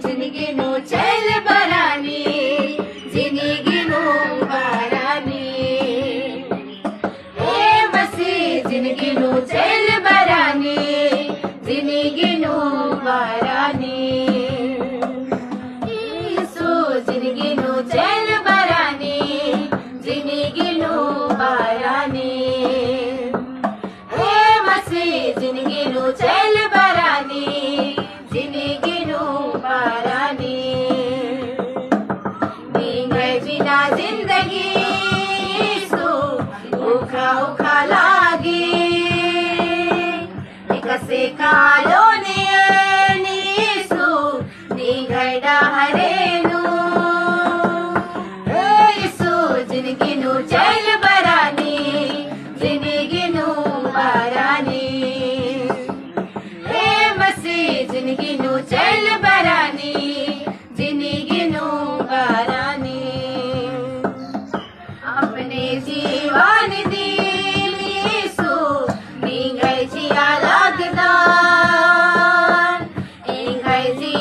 जिंदगी नु चल बरानी जिंदगी नु बरानी ए मसीह जिंदगी नु चल बरानी जिंदगी नु बरानी यीशु जिंदगी नु चल बरानी जिंदगी नु बरानी ए मसीह जिंदगी नु चल बरानी जिंदगी नु बरानी नींगे बिना जिंदगी यीशु उखा उखा लागी कसे कालो ने यीशु निगड़ा हरेनु यीशु जिंदगी नु चल बरानी जिंदगी नु बरानी हे मसीह जिंदगी नु चल बरानी जिंदगी नु बरानी अपने जीवन दी यीशु निगल जिया लगदा इंगल जी